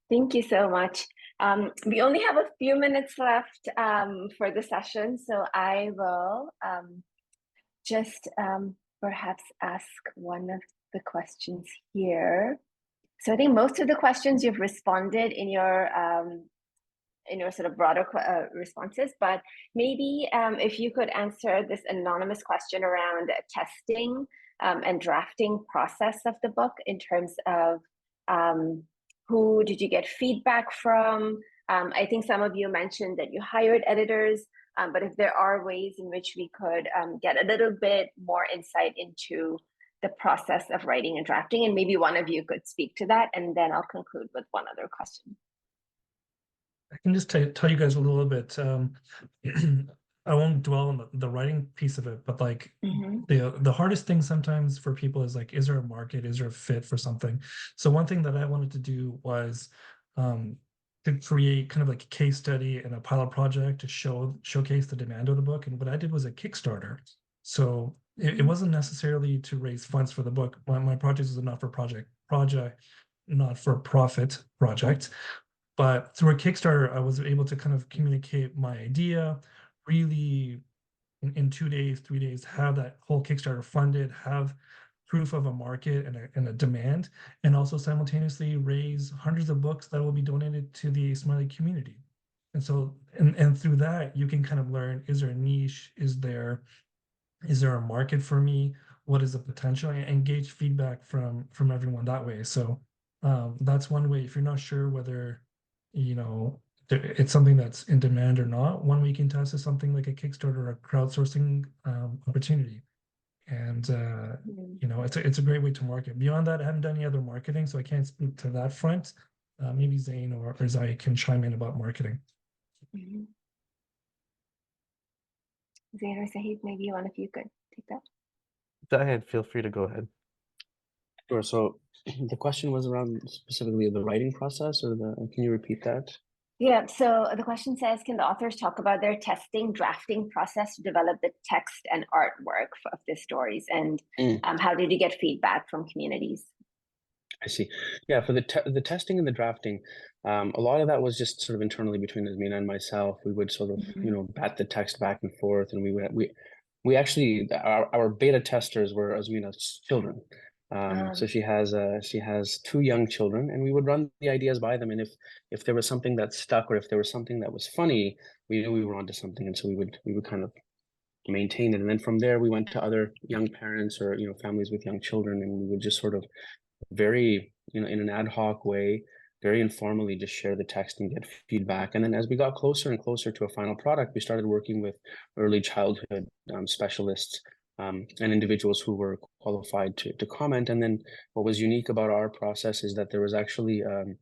Thank you so much. We only have a few minutes left for the session, so I will just perhaps ask one of the questions here. So I think most of the questions you've responded in your sort of broader responses, but maybe if you could answer this anonymous question around testing and drafting process of the book in terms of who did you get feedback from? I think some of you mentioned that you hired editors, but if there are ways in which we could get a little bit more insight into the process of writing and drafting, and maybe one of you could speak to that, and then I'll conclude with one other question. I can just tell you guys a little bit. I won't dwell on the writing piece of it, but like the hardest thing sometimes for people is like, is there a market? Is there a fit for something? So one thing that I wanted to do was to create kind of like a case study and a pilot project to showcase the demand of the book. And what I did was a Kickstarter. So it wasn't necessarily to raise funds for the book. My project is a not-for-profit project. But through a Kickstarter, I was able to kind of communicate my idea, really in 2 days, 3 days, have that whole Kickstarter funded, have proof of a market and a demand, and also simultaneously raise hundreds of books that will be donated to the Somali community. And so, and through that, you can kind of learn, is there a niche? Is there a market for me? What is the potential? And engage feedback from everyone that way. So that's one way. If you're not sure whether it's something that's in demand or not, one way you can test is something like a Kickstarter or a crowdsourcing opportunity. And it's a great way to market. Beyond that, I haven't done any other marketing, so I can't speak to that front. Maybe Zain or Zai can chime in about marketing. Mm-hmm. Zain or Zaheed, maybe one of you could take that. Zaheed, feel free to go ahead. Sure. So the question was around specifically the writing process, or can you repeat that? Yeah, so the question says, can the authors talk about their drafting process to develop the text and artwork of the stories? And how did you get feedback from communities? I see. Yeah, for the testing and the drafting, a lot of that was just sort of internally between Azmina and myself. We would sort of, bat the text back and forth, and we actually our beta testers were Azmina's children. So she has two young children, and we would run the ideas by them. And if there was something that stuck, or if there was something that was funny, we knew we were onto something, and so we would kind of maintain it. And then from there, we went to other young parents or families with young children, and we would just sort of very, in an ad hoc way, very informally just share the text and get feedback. And then as we got closer and closer to a final product, we started working with early childhood specialists and individuals who were qualified to comment. And then what was unique about our process is that there was actually an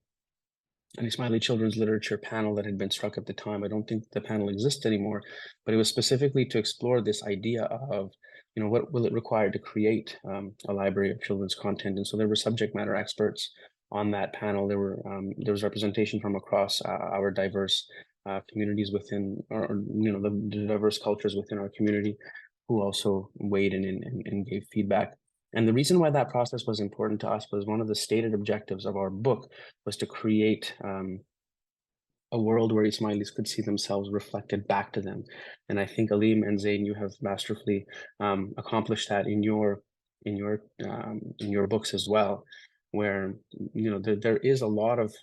Ismaili children's literature panel that had been struck at the time. I don't think the panel exists anymore, but it was specifically to explore this idea of, what will it require to create a library of children's content? And so there were subject matter experts on that panel. There was representation from across our diverse communities within, or the diverse cultures within our community, who also weighed in and gave feedback. And the reason why that process was important to us was one of the stated objectives of our book was to create a world where Ismailis could see themselves reflected back to them. And I think Alim and Zain, you have masterfully accomplished that in your books as well, where there is a lot of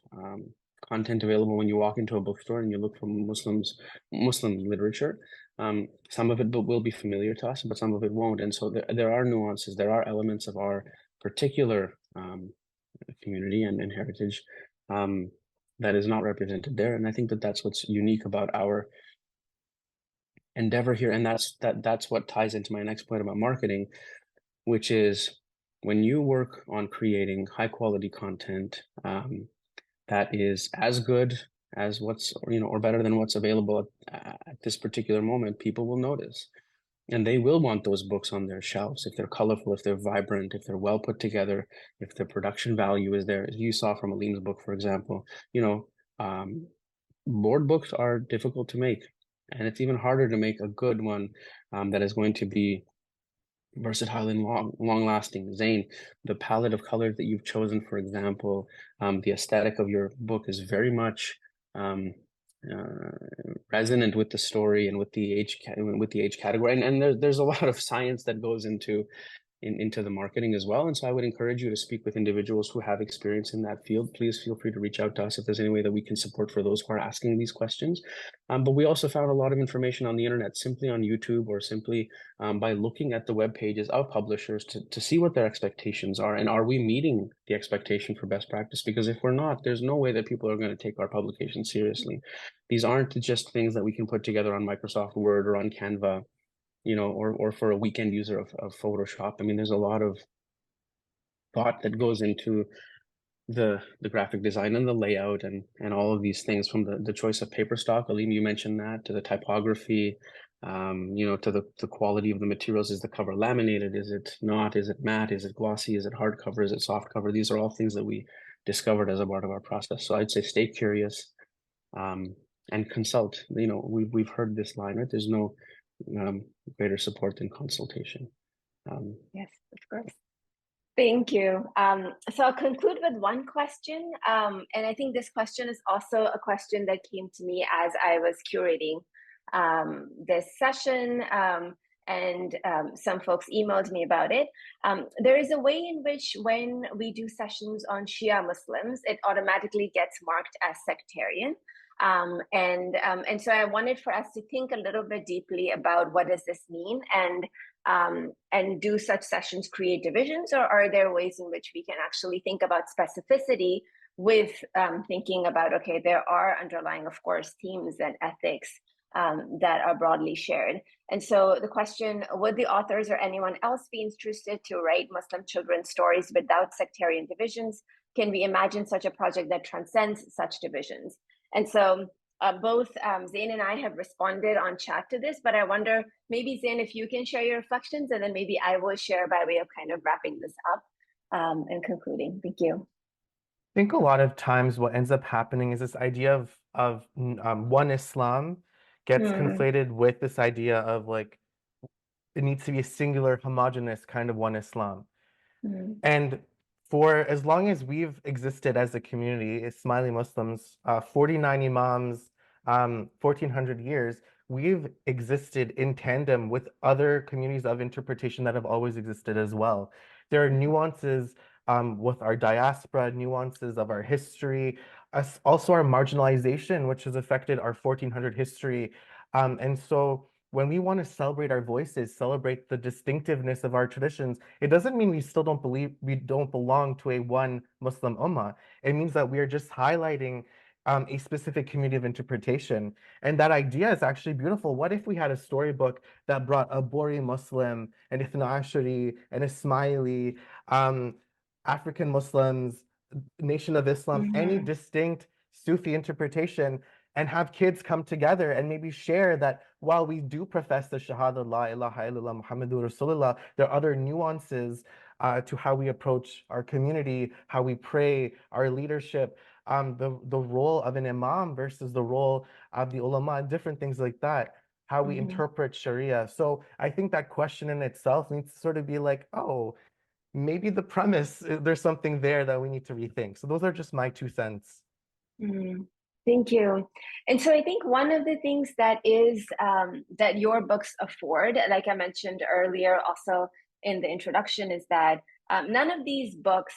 content available when you walk into a bookstore and you look for Muslim literature. Some of it will be familiar to us, but some of it won't. And so there are nuances, there are elements of our particular community and heritage that is not represented there. And I think that that's what's unique about our endeavor here. And that's what ties into my next point about marketing, which is when you work on creating high quality content that is as good as what's, or better than what's available at this particular moment, people will notice. And they will want those books on their shelves if they're colorful, if they're vibrant, if they're well put together, if the production value is there. As you saw from Alim's book, for example, board books are difficult to make. And it's even harder to make a good one that is going to be versatile and long lasting. Zain, the palette of colors that you've chosen, for example, the aesthetic of your book is very much resonant with the story and with the age category, and there's a lot of science that goes into the marketing as well. And so I would encourage you to speak with individuals who have experience in that field. Please feel free to reach out to us if there's any way that we can support for those who are asking these questions. But we also found a lot of information on the internet, simply on YouTube, or simply by looking at the web pages of publishers to see what their expectations are. And are we meeting the expectation for best practice? Because if we're not, there's no way that people are going to take our publication seriously. These aren't just things that we can put together on Microsoft Word or on Canva, or for a weekend user of Photoshop. I mean, there's a lot of thought that goes into the graphic design and the layout and all of these things, from the choice of paper stock, Alim, you mentioned that, to the typography, to the quality of the materials. Is the cover laminated? Is it not? Is it matte? Is it glossy? Is it hardcover? Is it soft cover? These are all things that we discovered as a part of our process. So I'd say stay curious and consult. We've heard this line, right? There's no greater support than consultation. Yes, of course. Thank you. So I'll conclude with one question. And I think this question is also a question that came to me as I was curating this session, and some folks emailed me about it. There is a way in which when we do sessions on Shia Muslims, it automatically gets marked as sectarian. And so I wanted for us to think a little bit deeply about what does this mean, and do such sessions create divisions, or are there ways in which we can actually think about specificity with thinking about, okay, there are underlying, of course, themes and ethics that are broadly shared. And so the question, would the authors or anyone else be interested to write Muslim children's stories without sectarian divisions? Can we imagine such a project that transcends such divisions? And so both Zain and I have responded on chat to this, but I wonder, maybe Zain, if you can share your reflections, and then maybe I will share by way of kind of wrapping this up and concluding. Thank you. I think a lot of times what ends up happening is this idea of one Islam gets conflated with this idea of like it needs to be a singular, homogenous kind of one Islam. And for as long as we've existed as a community, Ismaili Muslims, 49 Imams, 1400 years, we've existed in tandem with other communities of interpretation that have always existed as well. There are nuances with our diaspora, nuances of our history, also our marginalization, which has affected our 1400 history. And so when we want to celebrate our voices, celebrate the distinctiveness of our traditions, it doesn't mean we still don't believe we don't belong to a one Muslim ummah. It means that we are just highlighting a specific community of interpretation. And that idea is actually beautiful. What if we had a storybook that brought a Bori Muslim, an Ithna Ashari, an Ismaili, African Muslims, Nation of Islam, any distinct Sufi interpretation, and have kids come together and maybe share that while we do profess the Shahada, La ilaha illallah Muhammadur Rasulullah, there are other nuances to how we approach our community, how we pray, our leadership, the role of an imam versus the role of the ulama, different things like that, how we interpret Sharia. So I think that question in itself needs to sort of be like, oh, maybe the premise, there's something there that we need to rethink. So those are just my 2 cents. Thank you. And so I think one of the things that is that your books afford, like I mentioned earlier also in the introduction, is that none of these books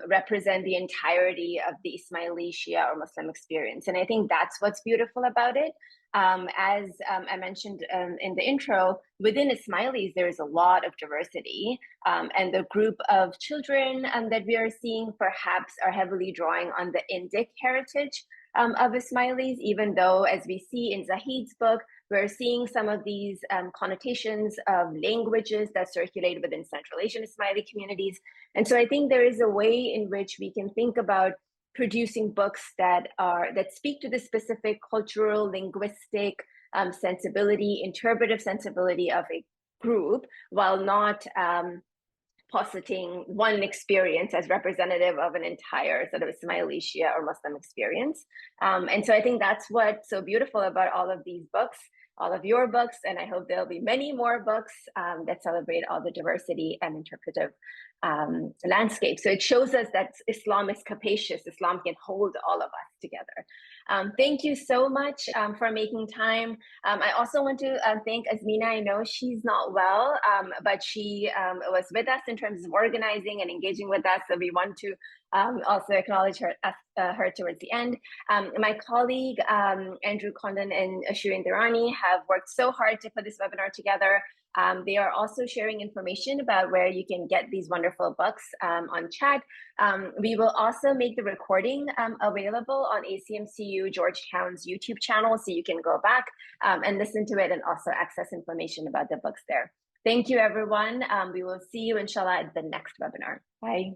represent the entirety of the Ismaili Shia or Muslim experience. And I think that's what's beautiful about it. As I mentioned in the intro, within Ismailis, there is a lot of diversity. And the group of children that we are seeing perhaps are heavily drawing on the Indic heritage of Ismailis, even though, as we see in Zaheed's book, we're seeing some of these connotations of languages that circulate within Central Asian Ismaili communities. And so I think there is a way in which we can think about producing books that speak to the specific cultural, linguistic sensibility, interpretive sensibility of a group, while not positing one experience as representative of an entire sort of Ismaili Shia or Muslim experience. And so I think that's what's so beautiful about all of these books, all of your books, and I hope there'll be many more books that celebrate all the diversity and interpretive landscape. So it shows us that Islam is capacious. Islam can hold all of us together. Thank you so much for making time. I also want to thank Azmina. I know she's not well, but she was with us in terms of organizing and engaging with us. So we want to also acknowledge her towards the end. My colleague, Andrew Condon and Shirin Durrani have worked so hard to put this webinar together. They are also sharing information about where you can get these wonderful books on chat. We will also make the recording available on ACMCU Georgetown's YouTube channel, so you can go back and listen to it and also access information about the books there. Thank you, everyone. We will see you, inshallah, at the next webinar. Bye.